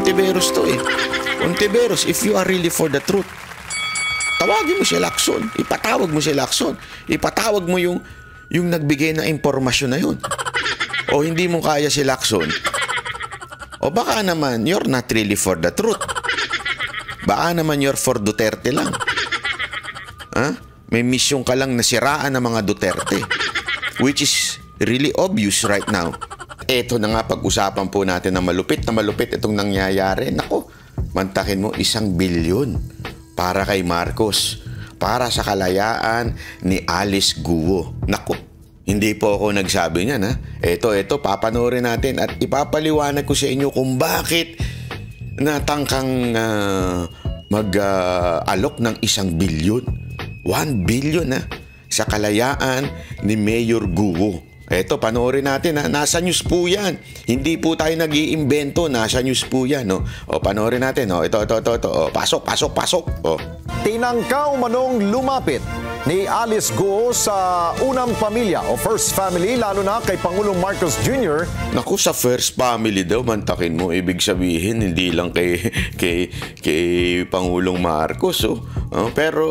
Ontiveros to eh. Ontiveros, if you are really for the truth, tawagin mo si Lacson. Ipatawag mo si Lacson. Ipatawag mo yung nagbigay na impormasyon na yun. O hindi mo kaya si Lacson. O baka naman, you're not really for the truth. Baka naman you're for Duterte lang. Ha? May misyon ka lang na siraan ng mga Duterte. Which is really obvious right now. Eto na nga, pag-usapan po natin na malupit itong nangyayari. Nako, mantakin mo 1 bilyon para kay Marcos. Para sa kalayaan ni Alice Guo. Nako, hindi po ako nagsabi niyan ha. Eto, papanoorin natin at ipapaliwanag ko sa inyo kung bakit natangkang mag-alok ng 1 bilyon. 1 billion na sa kalayaan ni Mayor Guo. Eto, panoorin natin ha. Nasa news po yan. Hindi po tayo nag-iimbento. Nasa news po yan. No? O, panoorin natin. O, ito. O, pasok. O. Tinangkaw manong lumapit ni Alice Guo sa unang pamilya o first family, lalo na kay Pangulong Marcos Jr. Naku, sa first family daw, mantakin mo. Ibig sabihin, hindi lang kay Pangulong Marcos. Pero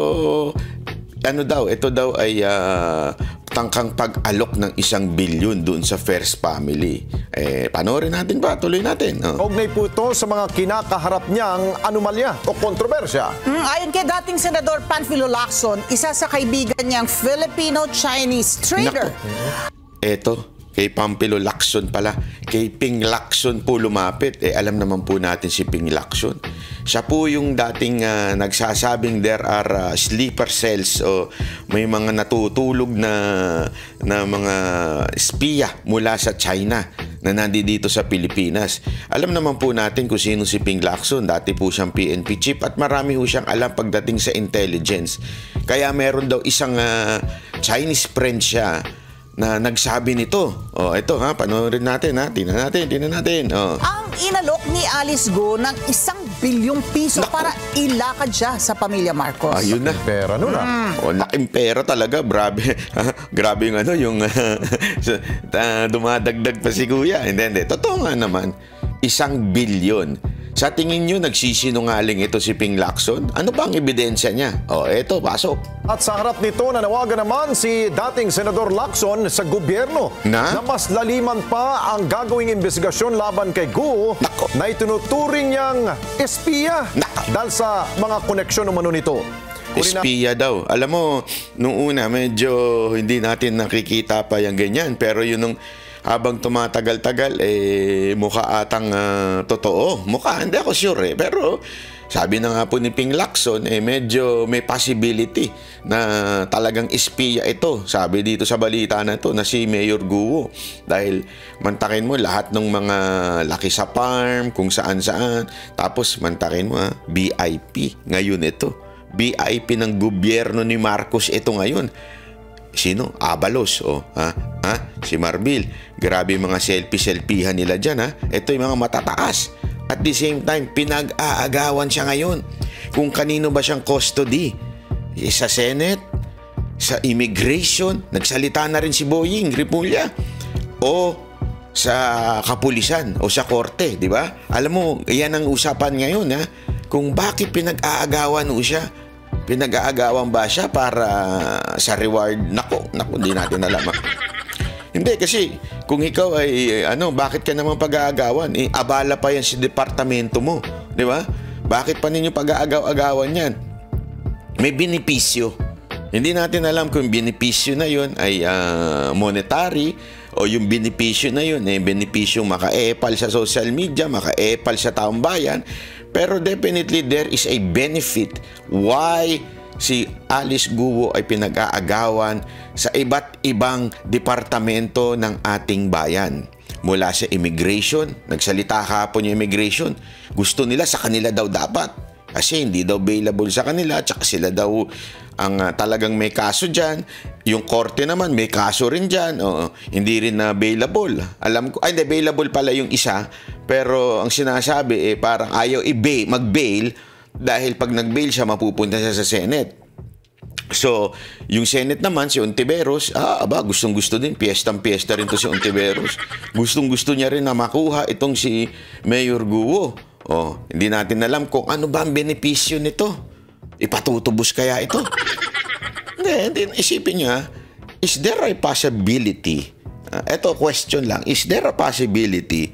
ano daw, ito daw ay tangkang pag-alok ng 1 bilyon doon sa first family. Panoorin natin ba? Tuloy natin. Kaugnay po ito sa mga kinakaharap niyang anomalya o kontrobersya. Ayon kay dating Senador Panfilo Lacson, isa sa kaibigan niyang Filipino-Chinese trader. Eto, kay Pampilo Lacson pala. Kay Ping Lacson po lumapit. Alam naman po natin si Ping Lacson. Siya po yung dating nagsasabing there are sleeper cells o may mga natutulog na mga espiya mula sa China na nandito sa Pilipinas. Alam naman po natin kung sino si Ping Lacson. Dati po siyang PNP chief at marami po siyang alam pagdating sa intelligence. Kaya meron daw isang Chinese friend siya na nagsabi nito. Ito ha, panoorin natin ha. Tingnan natin. Ang inalok ni Alice Guo ng 1 bilyong piso para ilakad siya sa pamilya Marcos. Ayun na. Pera nun laking pera talaga. Grabe yung dumadagdag pa si Kuya. Hindi. Totoo nga naman. 1 bilyon. Sa tingin nyo, nagsisinungaling ito si Ping Lacson? Ano ba ang ebidensya niya? Eto, pasok. At sa harap nito, nanawagan naman si dating Senador Lacson sa gobyerno na mas laliman pa ang gagawing investigasyon laban kay Guo na itinuturing niyang espiya dahil sa mga koneksyon umano nito. Espiya daw. Alam mo, nung una, medyo hindi natin nakikita pa yung ganyan. Pero yun nung habang tumatagal-tagal, mukha atang totoo. Mukha, hindi ako sure Pero sabi na nga po ni Ping Lacson, medyo may possibility na talagang espiya ito. Sabi dito sa balita na to na si Mayor Guo. Dahil mantakin mo lahat ng mga laki sa farm, kung saan-saan. Tapos mantakin mo BIP. Ngayon ito. BIP ng gobyerno ni Marcos ito ngayon. Sino? Abalos. Si Marbil. Grabe yung mga selfie-selfiehan nila dyan. Ito yung mga matataas. At the same time, pinag-aagawan siya ngayon. Kung kanino ba siyang custody. Sa Senate, sa Immigration, nagsalita na rin si Boying Rimulya. O sa kapulisan o sa korte, di ba? Alam mo, yan ang usapan ngayon, kung bakit pinag-aagawan mo siya. Pinag-aagawan ba siya para sa reward? Naku, hindi natin alam. Hindi, kasi kung ikaw ay, bakit ka naman pag-aagawan? Abala pa yan sa departamento mo. Di ba? Bakit pa ninyo pag-aagaw-agawan yan? May benepisyo. Hindi natin alam kung benepisyo na yun ay monetary o yung benepisyo na yun benepisyo maka-epal sa social media, maka-epal sa taong bayan. Pero definitely there is a benefit why si Alice Guo ay pinag-aagawan sa iba't ibang departamento ng ating bayan. Mula sa immigration, nagsalita kahapon yung immigration, gusto nila sa kanila daw dapat. Kasi hindi daw available sa kanila, tsaka sila daw ang talagang may kaso dyan. Yung korte naman, may kaso rin dyan. Hindi rin na available. Alam ko, hindi, available pala yung isa. Pero ang sinasabi, parang ayaw mag-bail dahil pag nag-bail siya, mapupunta siya sa Senate. So, yung Senate naman, si Ontiveros, gustong-gusto din. Piyestang-piyesta rin to si Ontiveros. Gustong-gusto niya rin na makuha itong si Mayor Guo. Hindi natin alam kung ano ba ang benepisyo nito. Ipatutubos kaya ito? Hindi. Isipin nyo, is there a possibility? Ito, question lang. Is there a possibility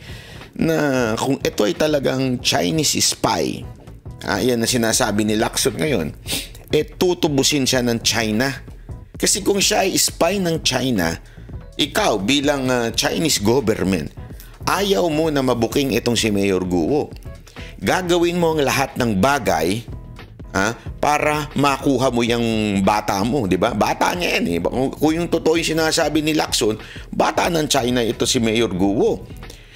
na kung ito ay talagang Chinese spy, yan na sinasabi ni Lacson ngayon, tutubusin siya ng China? Kasi kung siya ay spy ng China, ikaw bilang Chinese government, ayaw mo na mabuking itong si Mayor Guo. Gagawin mo ang lahat ng bagay para makuha mo yung bata mo, di ba? Bata niya yan eh. Kung yung totoo yung sinasabi ni Lacson, bata ng China ito si Mayor Guo.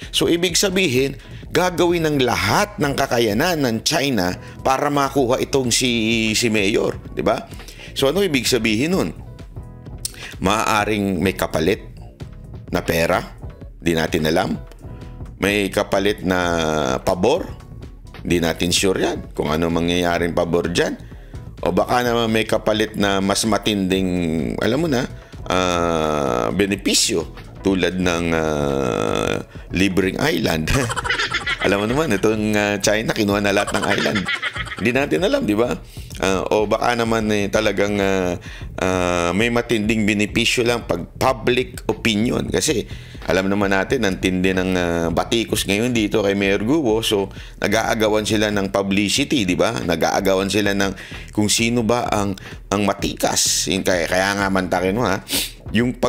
So, ibig sabihin, gagawin ng lahat ng kakayanan ng China para makuha itong si Mayor, di ba? So, ano ibig sabihin nun? Maaaring may kapalit na pera, di natin alam. May kapalit na pabor, di natin sure yan kung ano mangyayaring pabor dyan. O baka naman may kapalit na mas matinding, alam mo na, benepisyo tulad ng libreng island. Alam mo naman, itong China, kinuha na lahat ng island. Hindi natin alam, di ba? O baka naman talagang may matinding benepisyo lang pag public opinion. Kasi alam naman natin, ang tindi ng batikos ngayon dito kay Mayor Guo. So, nag-aagawan sila ng publicity, di ba? Nag-aagawan sila ng kung sino ba ang matikas. Kaya nga mantakin mo, yung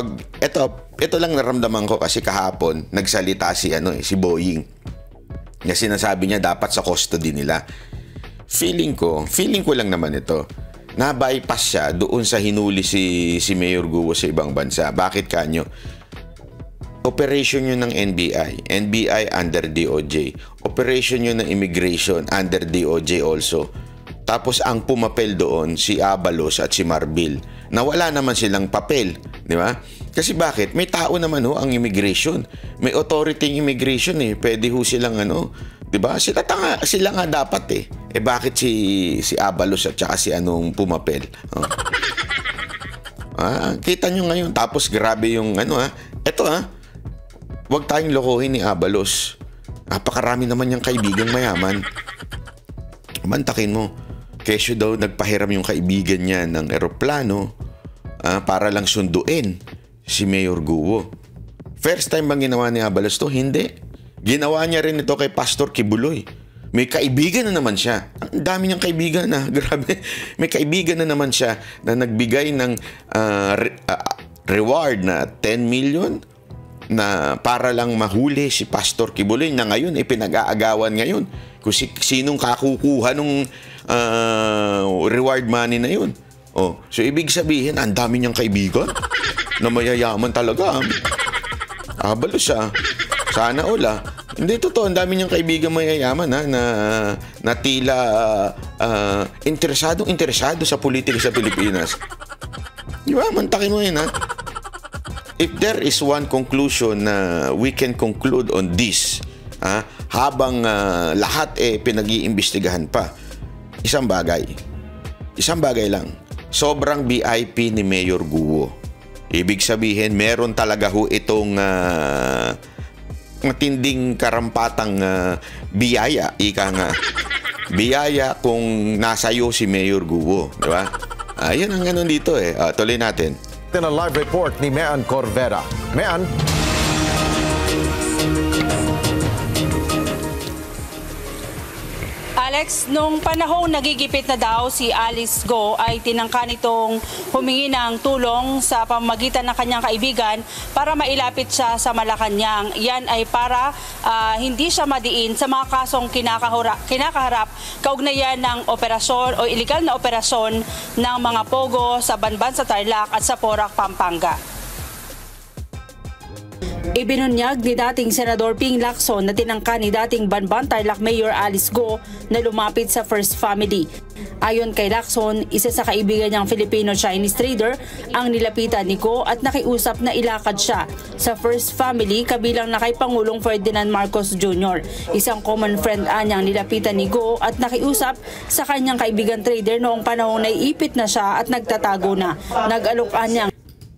ito lang naramdaman ko kasi kahapon, nagsalita si Boying. Na sinasabi niya dapat sa custody nila. Feeling ko lang naman ito, na-bypass siya doon sa hinuli si Mayor Guo sa ibang bansa. Bakit kanyo? Operation yun ng NBI. NBI under DOJ. Operation yun ng immigration under DOJ also. Tapos ang pumapel doon si Abalos at si Marbil. Nawala naman silang papel, di ba? Kasi bakit? May tao naman ang immigration. May authority ng immigration eh. Pwede silang di ba? Sila nga dapat eh. Bakit si Abalos at saka si pumapel? Kita nyo ngayon. Tapos grabe yung Ito huwag tayong lokohin ni Abalos. Napakarami naman yung kaibigang mayaman. Mantakin mo. Kesyo daw nagpahiram yung kaibigan niya ng eroplano para lang sunduin si Mayor Guo. First time bang ginawa ni Abalos to? Hindi. Ginawa niya rin ito kay Pastor Kibuloy. May kaibigan na naman siya. Ang dami niyang kaibigan na. Grabe. May kaibigan na naman siya na nagbigay ng reward na 10 million na para lang mahuli si Pastor Kibuloy na ngayon pinag-aagawan ngayon kung sinong kakukuha nung reward money na yun. So ibig sabihin, ang dami niyang kaibigan na mayayaman talaga. Abalos siya. Sana Hindi totoo, ang dami niyang kaibigan mayayaman na tila interesado sa politika sa Pilipinas. Di ba? Mantakin mo yun, If there is one conclusion na we can conclude on this, habang lahat pinag-iimbestigahan pa, isang bagay lang, sobrang VIP ni Mayor Guo. Ibig sabihin, meron talaga itong matinding karampatang biyaya, ika nga. Biyaya kung nasayo si Mayor Guo, di ba? Yan ang ganun dito tuloy natin. Ang live report ni Mean Corvera. Mean. Alex, nung panahong nagigipit na daw si Alice Go ay tinangka nitong humingi ng tulong sa pamamagitan ng kanyang kaibigan para mailapit siya sa Malacanang. Yan ay para hindi siya madiin sa mga kasong kinakaharap kaugnayan ng operasyon o illegal na operasyon ng mga pogo sa Banban sa Tarlac at sa Porac, Pampanga. Ibinunyag ni dating Senador Ping Lacson na tinangka ni dating Banban Tarlac Mayor Alice Go na lumapit sa First Family. Ayon kay Lacson, isa sa kaibigan niyang Filipino-Chinese trader ang nilapitan ni Go at nakiusap na ilakad siya sa First Family kabilang na kay Pangulong Ferdinand Marcos Jr. Isang common friend anyang nilapitan ni Go at nakiusap sa kanyang kaibigan trader noong panahong naiipit na siya at nagtatago na. Nag-alok anyang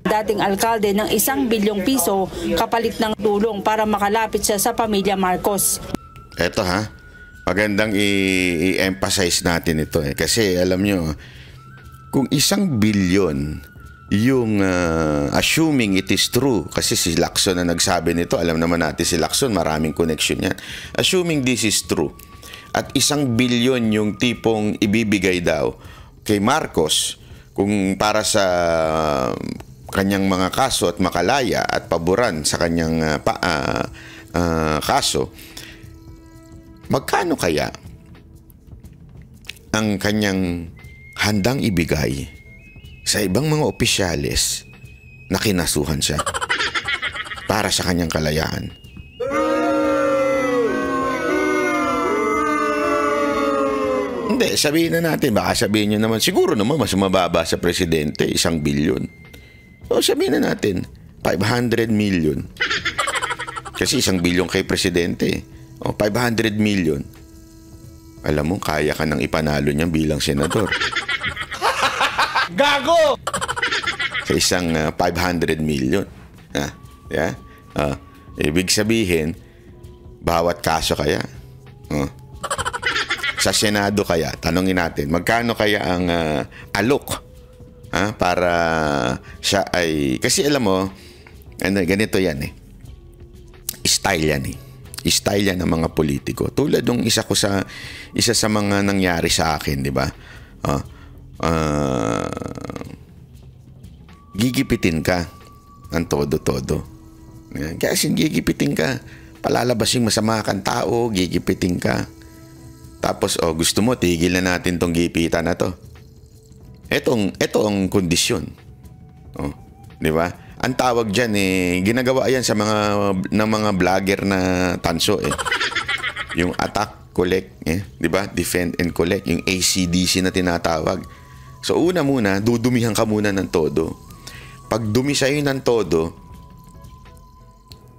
dating alkalde ng 1 bilyong piso kapalit ng tulong para makalapit siya sa pamilya Marcos. Eto Magandang i-emphasize natin ito kasi alam nyo, kung 1 billion yung assuming it is true, kasi si Lacson na nagsabi nito, alam naman natin si Lacson, maraming connection yan. Assuming this is true, at 1 billion yung tipong ibibigay daw kay Marcos kung para sa kanyang mga kaso at makalaya at paboran sa kanyang kaso, magkano kaya ang kanyang handang ibigay sa ibang mga opisyales na kinasuhan siya para sa kanyang kalayaan? Hindi, sabihin na natin, baka sabihin nyo naman, siguro naman mas mababa sa presidente, 1 billion. O sabihin na natin, 500 million. Kasi 1 billion kay presidente. O 500 million. Alam mo, kaya ka nang ipanalo niya bilang senador. Gago! Sa isang 500 million. Yeah? Ibig sabihin, bawat kaso kaya. Sa Senado kaya, tanongin natin, magkano kaya ang alok para siya ay... Kasi alam mo, ganito yan Style yan Style yan ng mga politiko. Tulad ng isa sa mga nangyari sa akin, di ba? Gigipitin ka ng todo-todo. Kasi gigipitin ka. Palalabasing masama kang tao, gigipitin ka. Tapos, gusto mo, tigil na natin tong gipitan na to. Ito ang kondisyon. Di ba? Ang tawag dyan, ginagawa yan sa ng mga vlogger na tanso. Yung attack, collect, di ba? Defend and collect. Yung ACDC na tinatawag. So, una muna, dudumihan ka muna ng todo. Pag dumi sa'yo ng todo,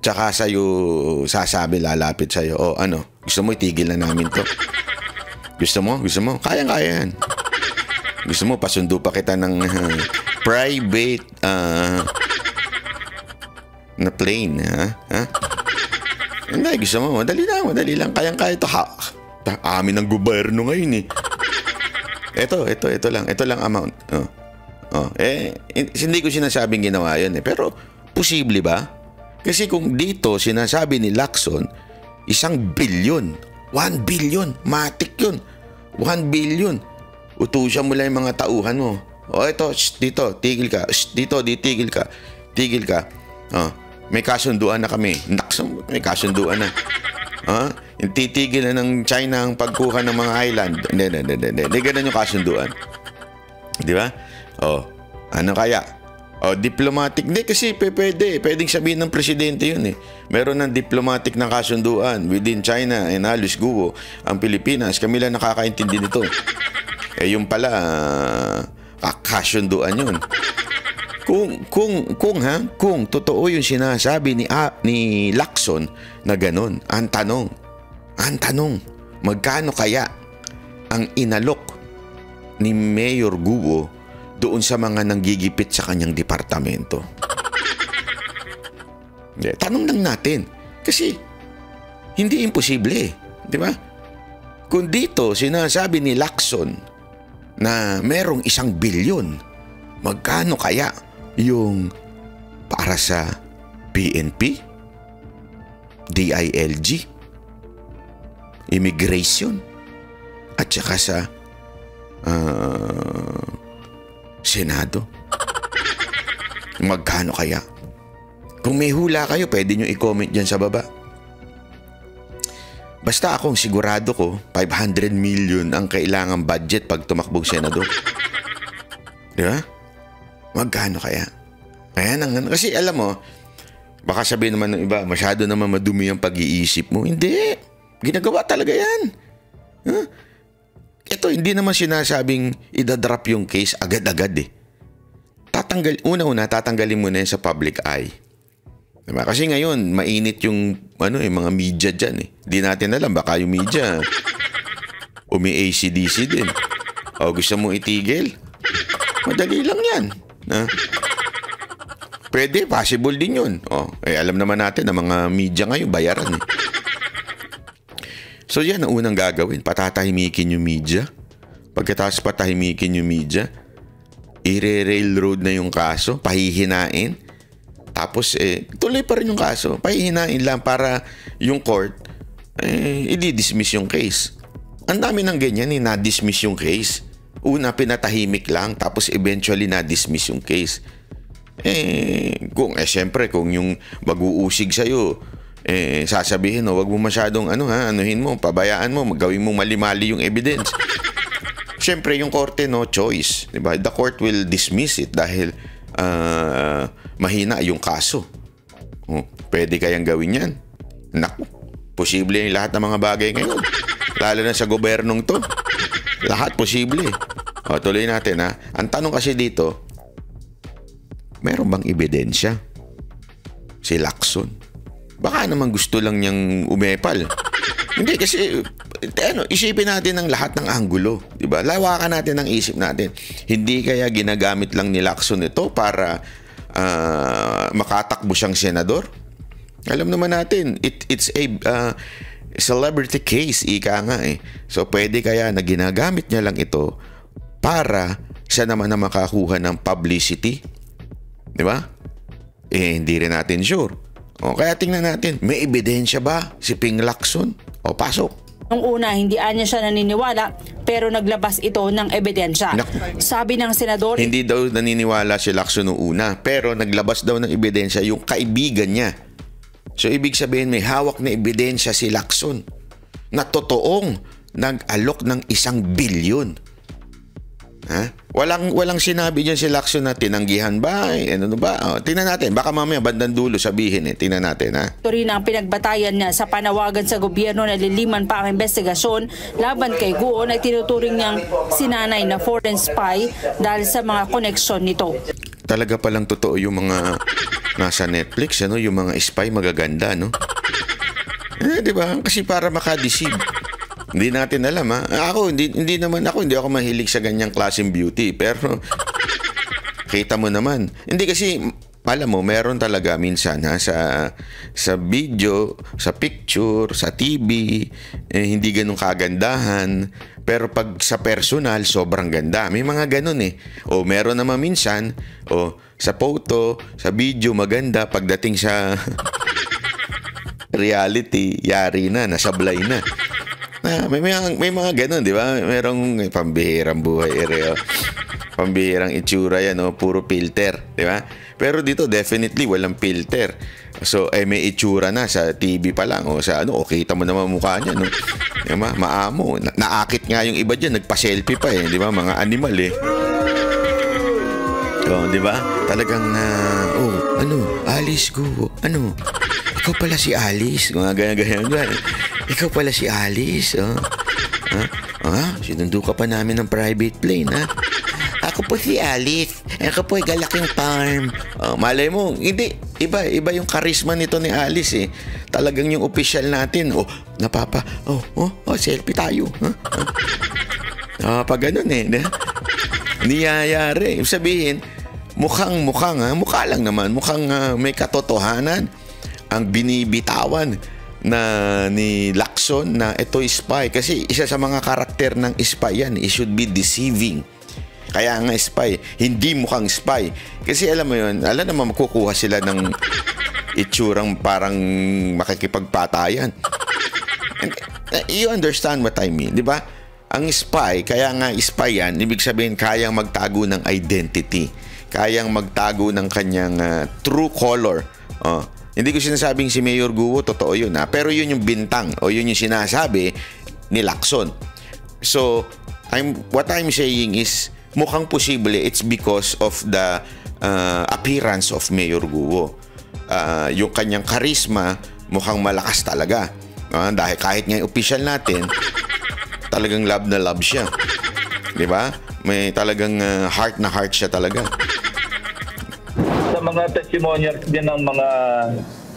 tsaka sa'yo sasabi, lalapit sa'yo, gusto mo, itigil na namin to. Gusto mo? Kayang-kaya yan. Gusto mo, pasundo pa kita ng private na plane, Hindi, gusto mo, madali lang. Kayang-kaya ito. Amin ng gobyerno ngayon Ito lang amount. Hindi ko sinasabing ginawa yun Pero, posible ba? Kasi kung dito, sinasabi ni Lacson, 1 billion. 1 billion. Matik yun. 1 billion. Utusan mo lang yung mga tauhan mo. Ito, dito, tigil ka. Dito, tigil ka. Tigil ka. May kasunduan na kami. May kasunduan na. Titigil na ng China ang pagkuha ng mga island. Hindi ganun yung kasunduan. Di ba? Ano kaya? Diplomatic. Hindi kasi pwedeng sabihin ng presidente yun Meron ng diplomatic na kasunduan within China and Alice Guo. Ang Pilipinas, kami lang nakakaintindi nito. Yung pala, kasunduan yun. Kung totoo yung sinasabi ni Lacson na ganun, ang tanong, magkano kaya ang inalok ni Mayor Guo doon sa mga nanggigipit sa kanyang departamento? Tanong lang natin. Kasi, hindi imposible. Di ba? Kung dito, sinasabi ni Lacson na merong 1 billion, magkano kaya yung para sa PNP, DILG, Immigration, at saka sa Senado? Magkano kaya? Kung may hula kayo, pwede nyo i-comment dyan sa baba. Basta akong sigurado ko, 500 million ang kailangang budget pag tumakbong senador. Di ba? Magkano kaya? Kasi alam mo, baka sabihin naman ng iba, masyado naman madumi ang pag-iisip mo. Hindi. Ginagawa talaga yan. Ito, hindi naman sinasabing idadrop yung case agad-agad Una-una, tatanggalin mo na yan sa public eye. Diba? Kasi ngayon, mainit yung mga media dyan Di natin alam, baka yung media umi-ACDC din. Gusto mo itigil? Madali lang yan. Pwede, possible din yun. Alam naman natin na mga media ngayon, bayaran So yan ang unang gagawin, patatahimikin yung media. Pagkatapos patahimikin yung media, i-railroad na yung kaso, pahihinain. Tapos tuloy pa rin yung kaso, pahihinain lang para yung court i-dismiss yung case. Ang dami ng ganyan, na-dismiss yung case. Una, pinatahimik lang, tapos eventually na-dismiss yung case. Siyempre, kung yung mag-uusig sa'yo, sasabihin, wag mo masyadong anuhin mo, pabayaan mo, gawin mo mali-mali yung evidence. Siyempre, yung korte, no choice. Diba? The court will dismiss it dahil mahina yung kaso. Pwede kayang gawin yan? Naku, posible yung lahat ng mga bagay ngayon. Lalo na sa gobernong to. Lahat posible. Tuloy natin ha. Ang tanong kasi dito, meron bang ebidensya si Lacson? Baka naman gusto lang niyang umepal. Hindi kasi isipin natin ang lahat ng anggulo, 'di ba? Lawakan natin ang isip natin. Hindi kaya ginagamit lang ni Lacson ito para makatakbo siyang senador? Alam naman natin, it's a celebrity case, ika nga eh. So pwede kaya na ginagamit niya lang ito para siya naman na makakuha ng publicity? 'Di ba? Hindi rin natin sure. Kaya tingnan natin, may ebidensya ba si Ping Lacson? Pasok. Nung una, hindi anya siya naniniwala, pero naglabas ito ng ebidensya. Sabi ng senador, hindi daw naniniwala si Lacson noong una, pero naglabas daw ng ebidensya yung kaibigan niya. So ibig sabihin, may hawak na ebidensya si Lacson na totoong nag-alok ng 1 bilyon. Walang sinabi diyan si Lacson na tinanggihan ba? Ano ba? Tingnan natin. Baka mamaya bandang dulo sabihin Tingnan natin Ito rin ang pinagbatayan niya sa panawagan sa gobyerno na liliman pa ang investigasyon laban kay Guo na tinuturing niyang sinanay na foreign spy dahil sa mga koneksyon nito. Talaga palang totoo yung mga nasa Netflix, yung mga spy magaganda, no? Di ba? Kasi para makadeceive. Hindi natin alam Ako, hindi ako mahilig sa ganyang klaseng beauty. Pero, kita mo naman. Hindi kasi, alam mo, meron talaga minsan sa video, sa picture, sa TV, hindi ganun kagandahan. Pero pag sa personal, sobrang ganda. May mga ganun O meron naman minsan, sa photo, sa video, maganda. Pagdating sa reality, yari na, nasablay na. May mga ganun, di ba? Merong pambihirang buhay, pambihirang itsura yan, puro filter, di ba? Pero dito, definitely, walang filter. So, may itsura na sa TV pa lang, kita mo naman mukha niya, no? Diba? Maamo. Naakit nga yung iba dyan, nagpa-selfie pa, di ba? Mga animal, di ba? Talagang, Alice Guo, ikaw pala si Alice, mga ganyan. Ikaw pala si Alice, sinundo ka pa namin ng private plane, Ako po si Alice. Ako po ay Galaking Farm. Malay mo, hindi. Iba yung charisma nito ni Alice, Talagang yung official natin, selfie tayo, pag ganun, niyayari. Sabihin, mukha lang naman, mukhang may katotohanan ang binibitawan ni Lacson na ito spy. Kasi isa sa mga karakter ng spy yan, it should be deceiving. Kaya nga spy, hindi mukhang spy. Kasi alam mo yun, alam naman makukuha sila ng itsurang parang makikipagpatayan. And, you understand what I mean, di ba? Ang spy, kaya nga spy yan, ibig sabihin kayang magtago ng identity. Kayang magtago ng kanyang true color. Hindi ko sinasabing si Mayor Guo, totoo yun pero yun yung bintang o yun yung sinasabi ni Lacson. So, what I'm saying is, mukhang posible it's because of the appearance of Mayor Guo. Yung kanyang charisma, mukhang malakas talaga. Dahil kahit nga yung official natin, talagang love na love siya. Di ba? May talagang heart na heart siya talaga. Sa mga testimonials din ng mga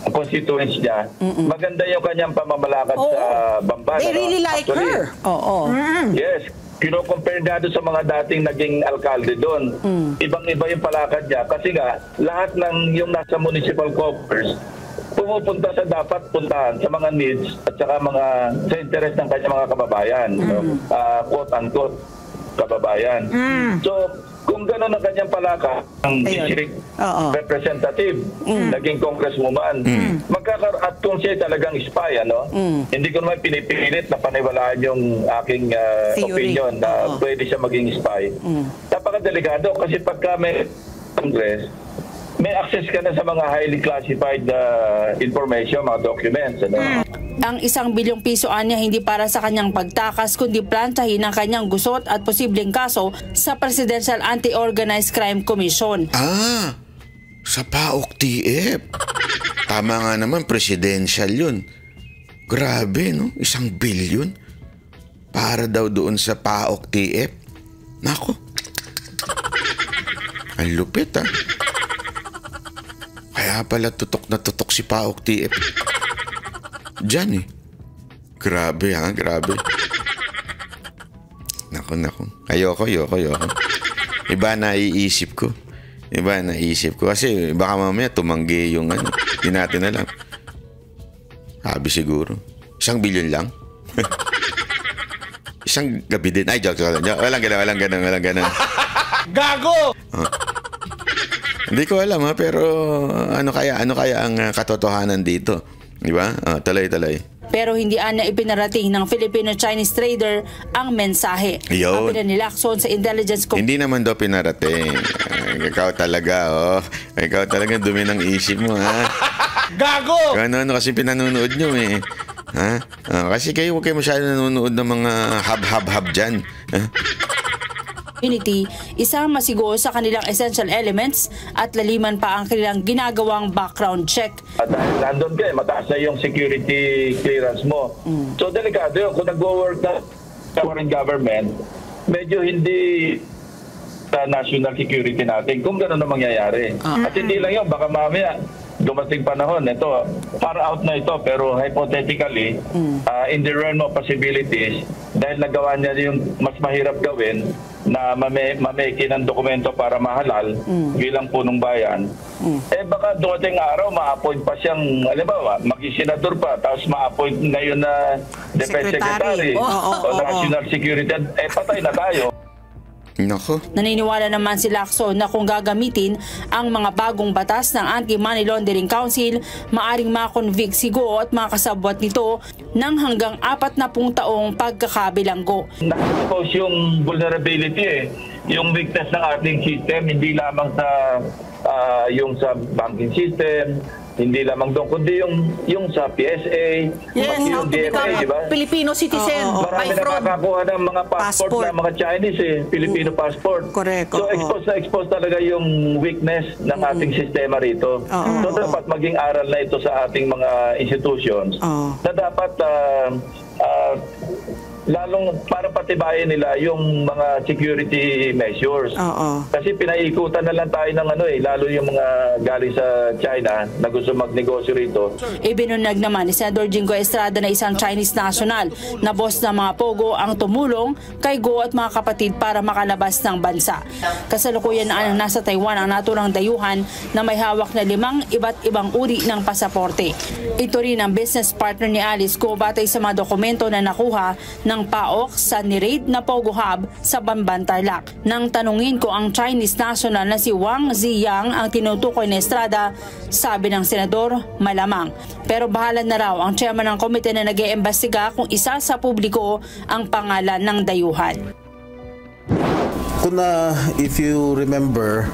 constituents niya, maganda yung kanyang pamamalakad sa Bamban. They really like her. Yes. Kino-compare nga doon sa mga dating naging alkalde doon. Ibang-iba yung palakad niya. Kasi nga, lahat ng yung nasa municipal coffers, pumupunta sa dapat puntahan sa mga needs at saka sa interest ng kanyang mga kababayan. Quote-unquote, kababayan. So, kung gano'n ang kanyang palaka, ang district representative, naging congresswoman, at kung siya talagang spy, hindi ko naman pinipilit na paniwalaan yung aking opinion na pwede siya maging spy. Napakadelikado kasi pagka may Congress, may access ka na sa mga highly classified information, mga documents. Ang 1 bilyong piso niya hindi para sa kanyang pagtakas kundi plantahin ang kanyang gusot at posibleng kaso sa Presidential Anti-Organized Crime Commission. Sa PAOK TF. Tama nga naman, presidential yun. Grabe, no? 1 bilyon. Para daw doon sa PAOK TF. Nako. Ang lupit, Kaya pala tutok na tutok si PAOK TF. Diyan Grabe grabe. Naku. Ayoko. Iba na iisip ko. Kasi baka mamaya tumanggi yung hindi natin alam. Sabi siguro. 1 bilyon lang. Isang gabi din. Ay, joke. Walang ganun. Gago! Hindi ko alam pero ano kaya ang katotohanan dito? Di ba? Talay. Pero hindi niya ipinarating ng Filipino-Chinese trader ang mensahe. Sabi na ni Lacson sa intelligence Hindi naman daw pinarating. Ikaw talaga, Ikaw talaga dumi ng isip mo, Gago! Ano kasi pinanonood nyo, kasi huwag kayo masyado nanonood ng mga hab dyan. Unity, isama siguro sa kanilang essential elements at laliman pa ang kanilang ginagawang background check. At dahil nandun ka, mataas na yung security clearance mo. So delikado yun. Kung nag-work na foreign government, medyo hindi sa national security natin kung gano'n na mangyayari. At hindi lang yun, baka mamaya dumating panahon, ito, far out na ito, pero hypothetically, in the realm of possibilities, dahil nagawa niya yung mas mahirap gawin, na mameki ng dokumento para mahalal bilang punong bayan, baka dumating araw, ma-appoint pa siyang, halimbawa, maging senador pa, tapos ma-appoint ngayon na Defense Secretary o National Security, patay na tayo. Nako. Naniniwala naman si Lacson na kung gagamitin ang mga bagong batas ng Anti-Money Laundering Council, maaring makonvict si Go at mga kasabwat nito ng hanggang 40 taong pagkakabilanggo. Na-expose yung vulnerability yung weakness ng ating system, hindi lamang yung sa banking system, hindi lamang doon, kundi yung sa PSA, yung DFA, di ba? Filipino citizen, marami nakakakuha ng mga passport ng mga Chinese, Filipino passport. Correct. So expose talaga yung weakness ng ating sistema rito. So dapat maging aral na ito sa ating mga institutions na dapat lalong para patibayin nila yung mga security measures. Kasi pinaikutan na lang tayo ng lalo yung mga galing sa China na gusto magnegosyo rito. Ibinunag naman ni Senador Jingo Estrada na isang Chinese national na boss ng mga Pogo ang tumulong kay Go at mga kapatid para makalabas ng bansa. Kasalukuyan na nasa Taiwan ang naturang dayuhan na may hawak na 5 iba't ibang uri ng pasaporte. Ito rin ang business partner ni Alice Go batay sa mga dokumento na nakuha ng PAOK sa ni-raid na Pogo Hub sa Bamban, Tarlac. Nang tanungin ko ang Chinese national na si Wang Ziyang ang tinutukoy ni Estrada, sabi ng senador, malamang. Pero bahala na raw ang chairman ng komite na nag-iimbestiga kung isa sa publiko ang pangalan ng dayuhan. If you remember,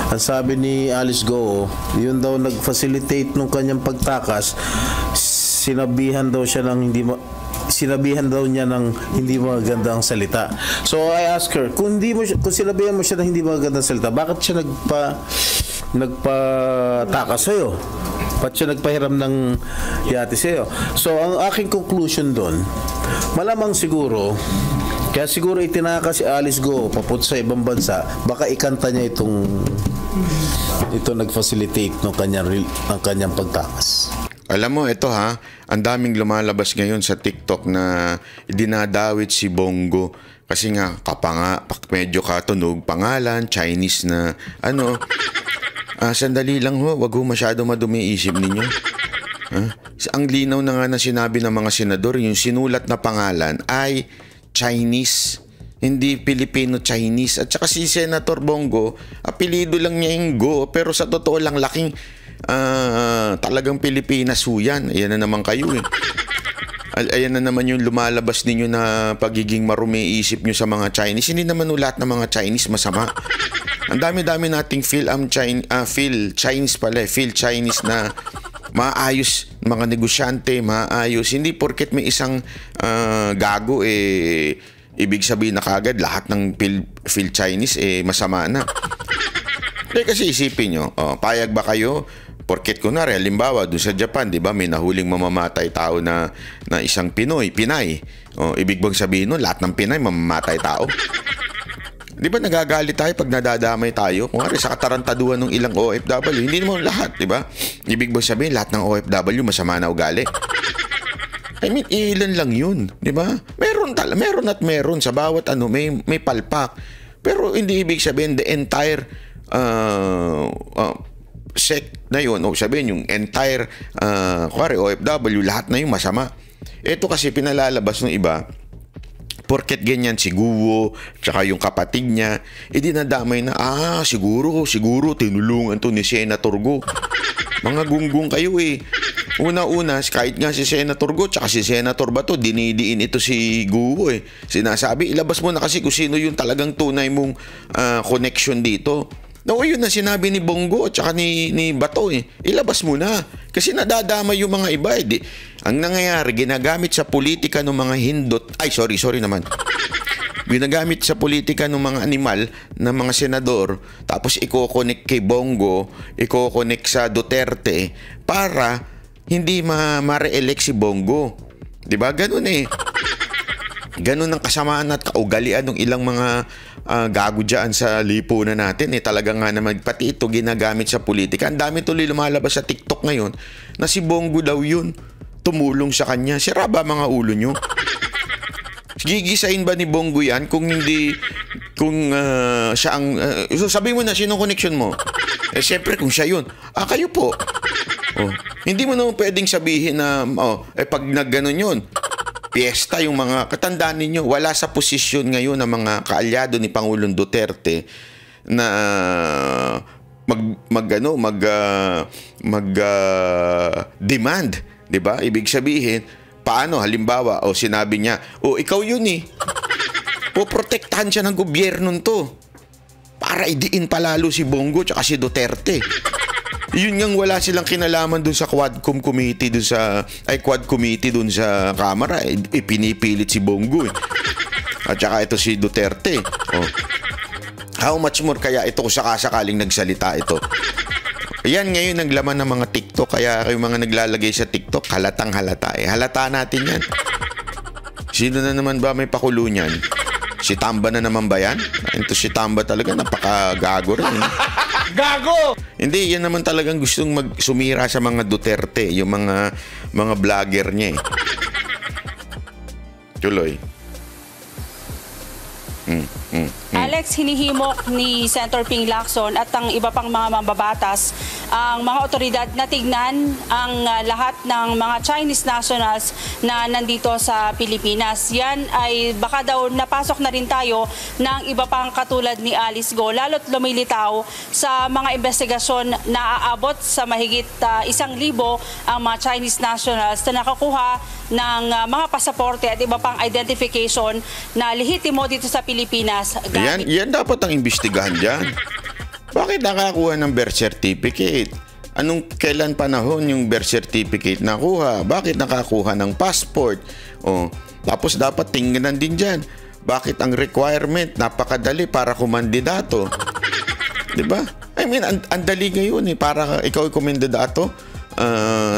ang sabi ni Alice Go, yun daw nag-facilitate nung kanyang pagtakas, sinabihan daw niya ng hindi magandang salita. So I asked her, kung sinabihan mo siya ng hindi magandang salita, bakit siya nagpatakas sa'yo? Ba't siya nagpahiram ng yate sa'yo? So ang aking conclusion doon, malamang siguro, kaya siguro itinaka si Alice Go papunta sa ibang bansa, baka ikanta niya ito nag-facilitate ng kanyang pagtakas. Alam mo, ito ang daming lumalabas ngayon sa TikTok na dinadawit si Bongo. Kasi nga, medyo katunog, pangalan, Chinese na, sandali lang wag masyado madumi isip ninyo. Ang linaw na nga na sinabi ng mga senador, yung sinulat na pangalan ay Chinese, hindi Filipino-Chinese. At saka si Senator Bongo, apelido lang niya yung Go, pero sa totoo lang laking talagang Pilipinas ho yan. Ayan na naman kayo eh. Ayan na naman yung lumalabas ninyo na pagiging marumi isip nyo sa mga Chinese. Hindi naman lahat ng mga Chinese masama. Ang dami-dami nating Phil Chinese na maayos, mga negosyante, maayos. Hindi porket may isang gago ibig sabihin na kagad lahat ng Phil Chinese masama na. Kasi isipin nyo, payag ba kayo? Porket kunwari, halimbawa, doon sa Japan, di ba, may nahuling mamamatay tao na isang Pinay. Ibig bang sabihin nun, lahat ng Pinay mamamatay tao? Di ba nagagalit tayo pag nadadamay tayo? Kunwari, sa katarantaduhan ng ilang OFW, hindi naman lahat, di ba? Ibig bang sabihin, lahat ng OFW masama na ugali? I mean, ilan lang yun, di ba? Meron at meron sa bawat may palpak. Pero hindi ibig sabihin, the entire sect na yun, o sabihin yung entire OFW, lahat na yung masama. Ito kasi pinalalabas ng iba, porket ganyan si Guo, tsaka yung kapatid niya, dinadamay na, siguro, tinulungan to ni Senator Go. Mga gunggong kayo eh. Una-una, kahit nga si Senator Go, tsaka si Senator Bato, dinidiin ito si Guo eh. Sinasabi, ilabas mo na kasi kung sino yung talagang tunay mong connection dito. No, yun na sinabi ni Bongo at saka ni Bato eh. Ilabas mo na. Kasi nadadama yung mga iba eh. Ang nangyayari, ginagamit sa politika ng mga hindot. Ay, sorry naman. Ginagamit sa politika ng mga animal, ng mga senador, tapos i-connect kay Bongo, i-connect sa Duterte para hindi ma-re-elect si Bongo. Diba? Ganun eh. Ganun ang kasamaan at kaugalian ng ilang mga gago dyan sa lipunan natin. Talagang nga naman, pati ito ginagamit sa politika. Ang dami tuloy lumalabas sa TikTok ngayon na si Bongo daw yun. Tumulong sa kanya. Sira ba mga ulo nyo? Gigisain ba ni Bongo yan kung siya ang... so sabihin mo na, sinong connection mo? Siyempre kung siya yun. Kayo po. Hindi mo naman pwedeng sabihin na pag nagganon yun, piyesta yung mga katandaan ninyo. Wala sa posisyon ngayon ng mga kaalyado ni Pangulong Duterte na demand, 'di ba? Ibig sabihin, paano halimbawa sinabi niya, ikaw yun eh. Poprotektahan siya ng gobyerno nito para idiin palalo si Bongo at si Duterte. Yun ngang wala silang kinalaman dun sa Quadcom committee Quad committee dun sa Kamara, pinipilit si Bongo eh. At saka ito si Duterte. How much more kaya ito kung sakasakaling nagsalita ito? Yan ngayon ang laman ng mga TikTok, kaya yung mga naglalagay sa TikTok, halatang halata eh. Halata natin yan. Sino na naman ba may pakulo niyan? Si Tamba na naman ba yan? Ito si Tamba talaga, napakagago rin. Gago! Hindi, yan naman talagang gustong sumira sa mga Duterte, yung mga vlogger niya eh. Tuloy. Alex, hinihimok ni Senator Ping Lacson at ang iba pang mga mambabatas ang mga otoridad na tignan ang lahat ng mga Chinese nationals na nandito sa Pilipinas. Yan ay baka daw napasok na rin tayo ng iba pang katulad ni Alice Go, lalo't lumilitaw sa mga investigasyon na aabot sa mahigit 1,000 ang mga Chinese nationals na nakakuha ng mga pasaporte at iba pang identification na lehitimo dito sa Pilipinas. Yan dapat ang imbestigahan dyan. Bakit nakakuha ng birth certificate? Kailan panahon yung birth certificate nakuha? Bakit nakakuha ng passport? Tapos dapat tingnan din dyan. Bakit ang requirement napakadali para kumandidato? Diba? I mean, ang dali ngayon eh. Para ikaw ay kumandidato,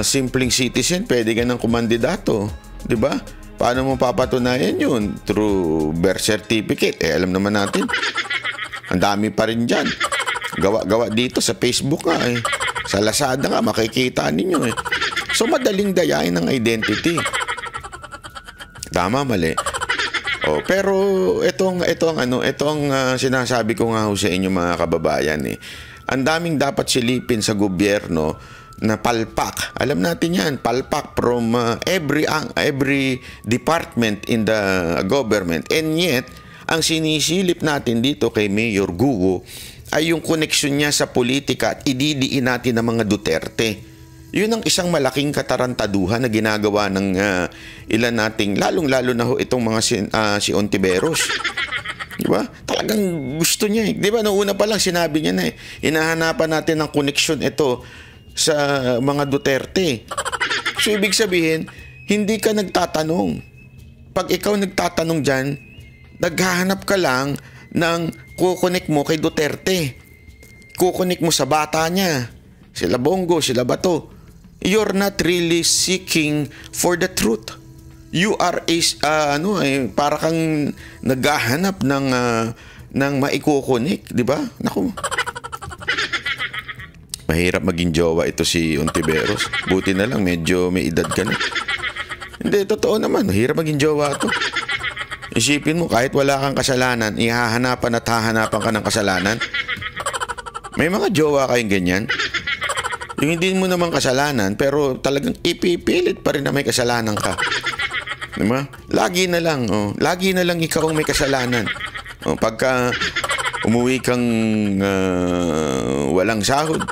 simpleng citizen, pwede ka ng kumandidato. Diba? Paano mo papatunayan yun? Through birth certificate. Alam naman natin. Ang dami pa rin dyan. Gawa dito sa Facebook nga eh. Sa Lazada nga, makikita ninyo eh. So, madaling dayain ng identity. Tama, mali. Pero ito ang sinasabi ko nga sa inyo mga kababayan eh. Ang daming dapat silipin sa gobyerno na palpak. Alam natin yan, palpak from every department in the government. And yet, ang sinisilip natin dito kay Mayor Guo ay yung koneksyon niya sa politika at ididiin natin ng mga Duterte. Yun ang isang malaking katarantaduhan na ginagawa ng ilan nating, lalong-lalo na ho itong mga si Ontiveros. Diba? Talagang gusto niya eh. Diba, noong una pa lang sinabi niya na hinahanapan natin ng koneksyon ito sa mga Duterte. So, ibig sabihin, hindi ka nagtatanong. Pag ikaw nagtatanong dyan, naghahanap ka lang ng kukonek mo kay Duterte. Kukonek mo sa bata niya. Sila Bongo, sila Bato. You're not really seeking for the truth. You are para kang naghahanap ng maikukunik, di ba? Naku. Mahirap maging jowa ito si Ontiveros. Buti na lang medyo may edad ka na. Hindi, totoo naman. Mahirap maging jowa ito. Isipin mo, kahit wala kang kasalanan, ihahanapan at hahanapan ka ng kasalanan. May mga jowa kayong ganyan. Yung hindi mo naman kasalanan, pero talagang ipipilit pa rin na may kasalanan ka. Diba? Lagi na lang ikaw ang may kasalanan. Pagka umuwi kang walang sahod,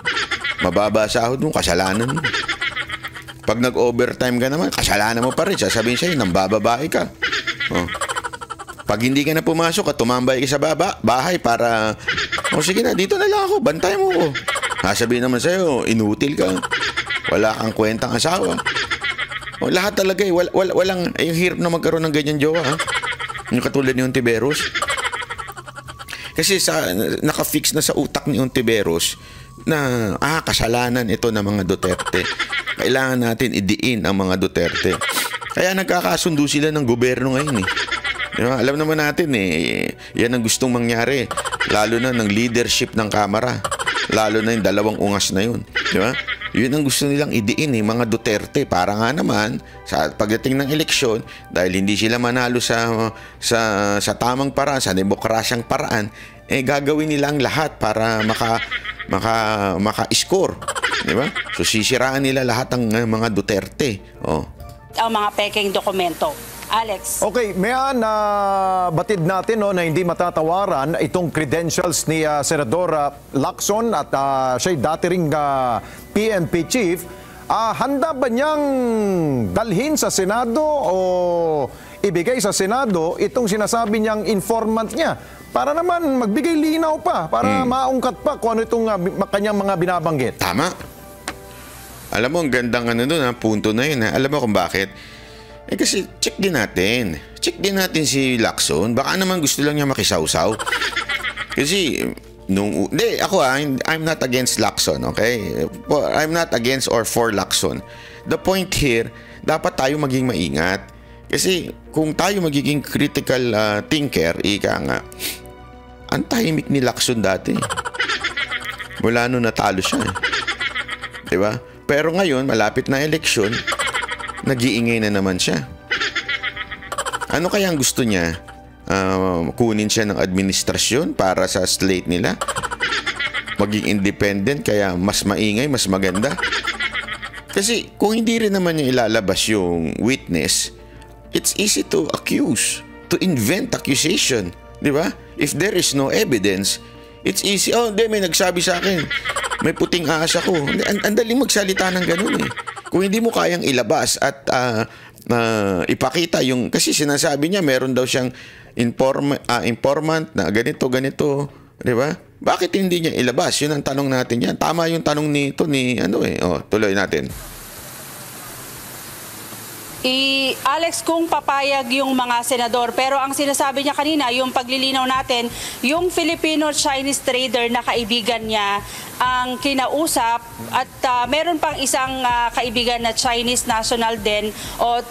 mababa sahod mo, kasalanan mo. Pag nag-overtime ka naman, kasalanan mo pa rin. Sasabihin sa'yo, nang bababae ka. Pag hindi ka na pumasok at tumambay ka sa bahay para, sige na, dito na lang ako, bantay mo ko. Sasabihin naman sa'yo, inutil ka. Wala kang kwentang asawa. Lahat talaga walang, yung hirap na magkaroon ng ganyan jowa. Yung katulad ni Ontiveros. Kasi naka-fix na sa utak ni Ontiveros na kasalanan ito ng mga Duterte. Kailangan natin idiin ang mga Duterte. Kaya nagkakasundo sila ng gobyerno ngayon eh. Diba? Alam naman natin yan ang gustong mangyari. Lalo na ng leadership ng Kamara. Lalo na yung dalawang ungas na yun. Diba? Yun ang gusto nilang idiin mga Duterte. Para nga naman, sa pagdating ng eleksyon, dahil hindi sila manalo sa tamang paraan, sa demokrasyang paraan, gagawin nilang lahat para maka-score. Diba? So, sisiraan nila lahat ang mga Duterte. Ang mga peking dokumento. Alex. Okay, mayan na batid natin na hindi matatawaran itong credentials ni Senador Lacson at siya'y dati ring PNP chief. Handa ba niyang dalhin sa Senado o ibigay sa Senado itong sinasabi niyang informant niya para naman magbigay linaw pa, para maungkat pa kung ano itong kanyang mga binabanggit? Tama. Alam mo, ang gandang punto na yun. Alam mo kung bakit? Kasi check din natin. Check din natin si Lacson. Baka naman gusto lang niya makisawsaw. Kasi, I'm not against Lacson, okay? I'm not against or for Lacson. The point here, dapat tayo maging maingat. Kasi, kung tayo magiging critical thinker, ang tahimik ni Lacson dati. Mula nung natalo siya. Diba? Pero ngayon, malapit na eleksyon, nag-iingay na naman siya. Ano kaya ang gusto niya? Kunin siya ng administrasyon para sa slate nila? Maging independent kaya mas maingay, mas maganda? Kasi kung hindi rin naman niya ilalabas yung witness, it's easy to accuse, to invent accusation. Di ba? If there is no evidence, it's easy. May nagsabi sa akin, may puting ahas ako. Ang daling magsalita ng ganun eh. Kung hindi mo kayang ilabas at ipakita yung, kasi sinasabi niya meron daw siyang informant na ganito, di ba? Bakit hindi niya ilabas? Yun ang tanong natin yan. Tama yung tanong tuloy natin. Alex, kung papayag yung mga senador, pero ang sinasabi niya kanina, yung paglilinaw natin, yung Filipino-Chinese trader na kaibigan niya ang kinausap at meron pang isang kaibigan na Chinese national din o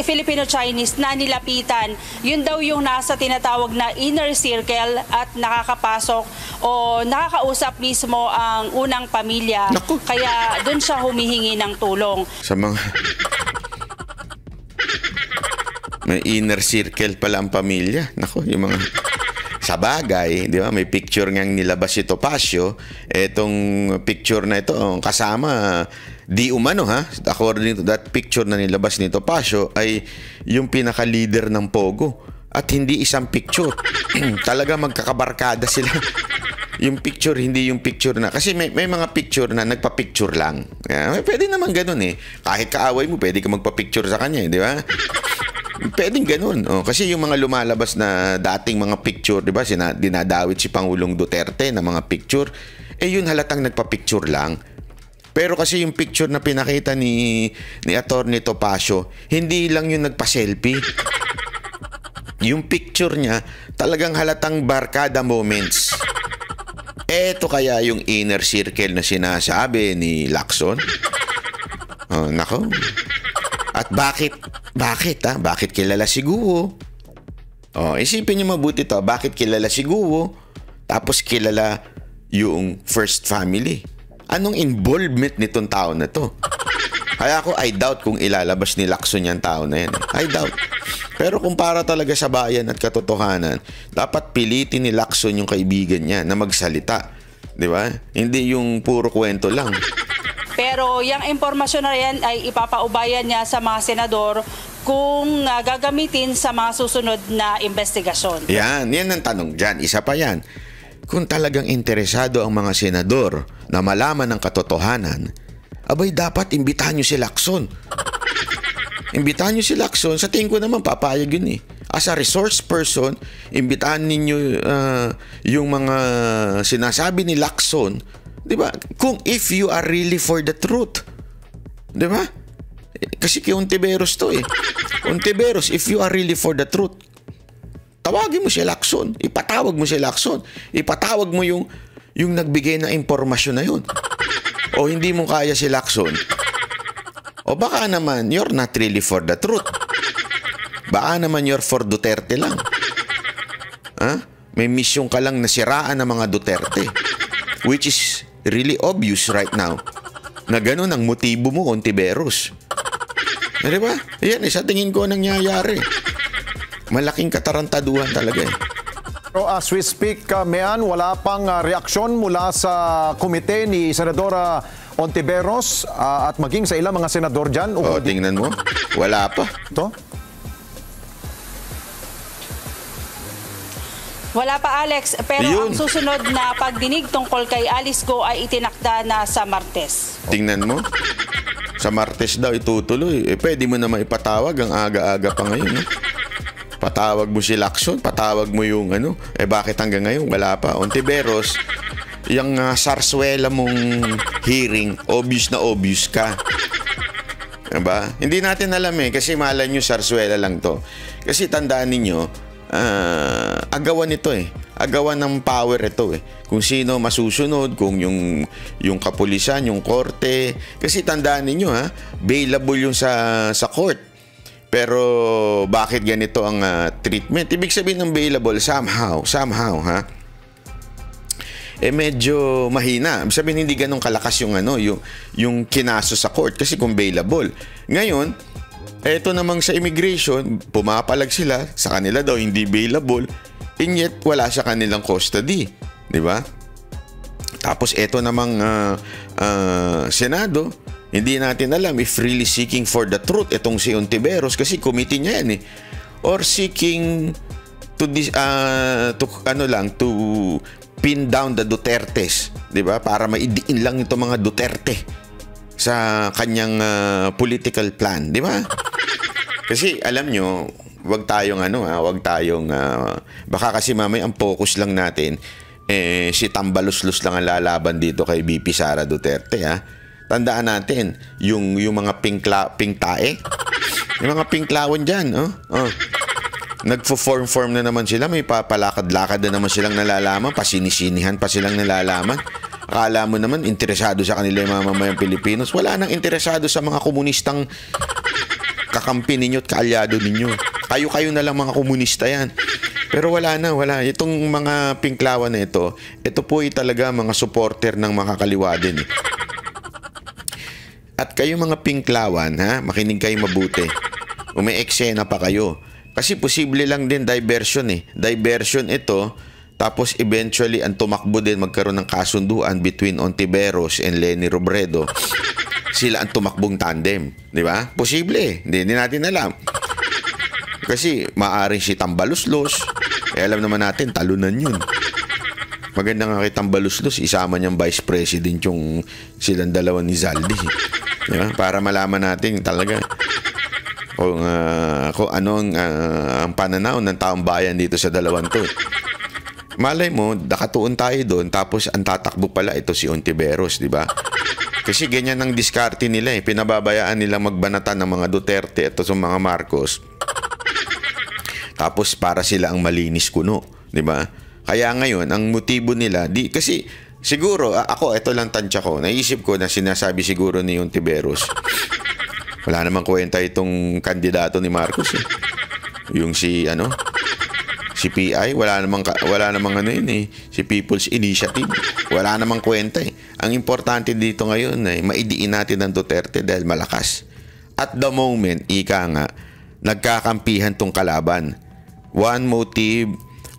Filipino-Chinese na nilapitan. Yun daw yung nasa tinatawag na inner circle at nakakapasok o nakakausap mismo ang unang pamilya. Naku. Kaya doon siya humihingi ng tulong. Sa mga... May inner circle pala ang pamilya. Nako, yung mga... Sa bagay, di ba? May picture ngang nilabas si Topacio. Etong picture na ito, kasama di umano ha, according to that picture na nilabas ni Topacio, ay yung pinaka-leader ng Pogo. At hindi isang picture. Talaga magkakabarkada sila. Yung picture, hindi yung picture na. Kasi may mga picture na nagpa-picture lang. Pwede naman ganun eh. Kahit kaaway mo, pwede ka magpa-picture sa kanya, di ba? Pwedeng ganun. Kasi yung mga lumalabas na dating mga picture, di ba? Dinadawit si Pangulong Duterte na mga picture. Yun halatang nagpa-picture lang. Pero kasi yung picture na pinakita ni Atty. Topacio, hindi lang yung nagpa-selfie. Yung picture niya, talagang halatang barkada moments. Eto kaya yung inner circle na sinasabi ni Lacson? Nako. At bakit kilala si Guo? Isipin niyo mabuti to. Bakit kilala si Guo? Tapos kilala yung first family. Anong involvement nitong tao na to? Kaya ako, I doubt kung ilalabas ni Lacson yung tao na yan. I doubt. Pero kung para talaga sa bayan at katotohanan, dapat pilitin ni Lacson yung kaibigan niya na magsalita. Di ba? Hindi yung puro kwento lang. Pero yung impormasyon na yan ay ipapaubayan niya sa mga senador kung gagamitin sa mga susunod na investigasyon. Yan ang tanong dyan. Isa pa yan. Kung talagang interesado ang mga senador na malaman ang katotohanan, abay dapat imbitahan nyo si Lacson. Imbitahan nyo si Lacson. Sa tingin ko naman papayag yun eh. As a resource person, imbitahan ninyo yung mga sinasabi ni Lacson, di ba? Kung if you are really for the truth. Di ba? Kasi kay Ontiveros to eh. Ontiveros, if you are really for the truth, tawagin mo si Lacson. Ipatawag mo si Lacson. Ipatawag mo yung nagbigay na impormasyon na yun. O hindi mo kaya si Lacson. O baka naman, you're not really for the truth. Baka naman you're for Duterte lang. May misyon ka lang na siraan ng mga Duterte. Which is really obvious right now. Na ganun ang motibo mo, Ontiveros. Diba? Yan, sa tingin ko nangyayari. Malaking katarantaduhan talaga eh. Pero as we speak, Mean, wala pang reaksyon mula sa komite ni Senadora Ontiveros at maging sa ilang mga senador dyan. Tingnan mo. Wala pa. Ito? Wala pa, Alex. Pero ang susunod na pagdinig tungkol kay Alice Go ay itinakda na sa Martes. Tingnan mo. Sa Martes daw itutuloy. Pwede mo naman ipatawag ang aga-aga pa ngayon. Patawag mo si Lacson, patawag mo yung bakit hanggang ngayon wala pa? Ontiveros, yung sarswela mong hearing, obvious na obvious ka. Diba? Hindi natin alam kasi malan nyo sarswela lang to. Kasi tandaan ninyo, agawan nito agawan ng power ito Kung sino masusunod, kung yung kapulisan, yung korte. Kasi tandaan ninyo bailable yung sa court. Pero bakit ganito ang treatment? Ibig sabihin ng bailable, somehow, medyo mahina. Ibig sabihin hindi ganun kalakas yung kinaso sa court kasi kung bailable. Ngayon, eto namang sa immigration, pumapalag sila, sa kanila daw hindi bailable, and yet wala sa kanilang custody. Di ba? Tapos eto namang Senado, hindi natin alam if really seeking for the truth itong si Ontiveros kasi committee niya yan or seeking to pin down the Dutertes, 'di ba? Para maidiin lang itong mga Duterte sa kanyang political plan, 'di ba? Kasi alam nyo, wag tayong baka kasi mamaya ang focus lang natin si Tambaluslos lang ang lalaban dito kay BP Sara Duterte Tandaan natin, yung mga pink tae, yung mga pinklawan dyan, nagfo-form na naman sila, may papalakad-lakad na naman silang nalalaman, pasinisinihan pa silang nalalaman. Akala mo naman, interesado sa kanila yung mamamayang Pilipinos. Wala nang interesado sa mga komunistang kakampi ninyo at kaalyado ninyo. Kayo na lang mga komunista yan. Pero wala. Itong mga pinklawan na ito po ay talaga mga supporter ng makakaliwa din At kayo mga pinklawan, makinig kayo mabuti. May eksena pa kayo. Kasi posible lang din diversion Diversion ito, tapos eventually ang tumakbo din magkaroon ng kasunduan between Ontiveros and Leni Robredo. sila ang tumakbong tandem. Di ba? Posible. Hindi natin alam. Kasi maaaring si Tambaluslos. Alam naman natin, talunan yun. Maganda nga kay Tambaluslos, isama niyang vice president yung silang dalawa ni Zaldi. Diba? Para malaman natin talaga kung ano ang pananaw ng taong bayan dito sa dalawang to. Malay mo, nakatuon tayo doon, tapos ang tatakbo pala ito si Ontiveros, di ba? Kasi ganyan ang diskarte nila eh. Pinababayaan nila magbanatan ng mga Duterte at sa mga Marcos. Tapos para sila ang malinis kuno, di ba? Kaya ngayon, ang motibo nila, kasi siguro, ako, ito lang tansya ko, naisip ko na sinasabi siguro ni Ontiveros, wala namang kwenta itong kandidato ni Marcos eh. Yung si PI, wala namang ano yun eh, si People's Initiative, wala namang kwenta eh. Ang importante dito ngayon ay maidiin natin ang Duterte dahil malakas. At the moment, ika nga, nagkakampihan tong kalaban. One motive,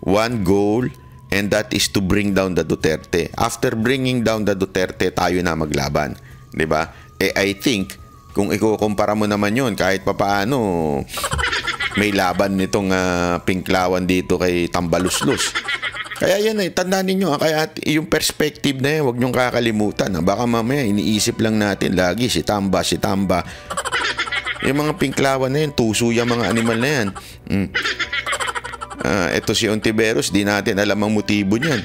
one goal, and that is to bring down the Duterte. After bringing down the Duterte, tayo na maglaban. Diba? I think, kung ikukumpara mo naman yun, kahit papaano, may laban nitong Pinklawan dito kay Tambaluslos. Kaya yan tandaan ninyo, kaya yung perspective na yan, huwag nyong kakalimutan. Baka mamaya, iniisip lang natin lagi, si Tamba. Yung mga Pinklawan na yan, tuso yung mga animal na yan. Ito si Ontiveros, di natin alam ang motibo niyan.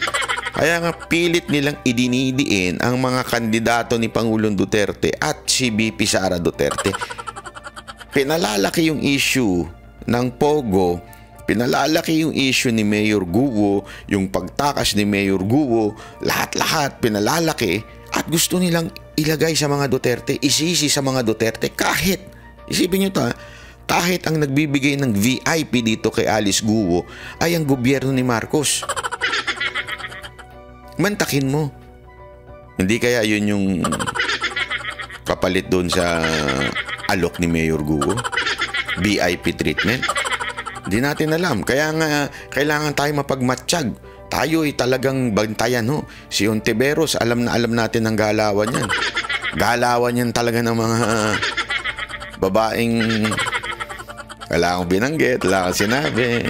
Kaya nga pilit nilang idinidiin ang mga kandidato ni Pangulong Duterte at si BP Sara Duterte. Pinalalaki yung issue ng Pogo, pinalalaki yung issue ni Mayor Guo, yung pagtakas ni Mayor Guo, lahat-lahat pinalalaki at gusto nilang ilagay sa mga Duterte, isisi sa mga Duterte kahit, isipin nyo to kahit ang nagbibigay ng VIP dito kay Alice Guo ay ang gobyerno ni Marcos. Mantakin mo. Hindi kaya yun yung kapalit doon sa alok ni Mayor Guo? VIP treatment? Hindi natin alam. Kaya nga, kailangan tayo mapagmatsyag. Tayo ay talagang bantayan. Si Ontiveros, alam natin ang galawan yan. Galawan yan talaga ng mga babaeng wala akong binanggit, wala akong sinabi.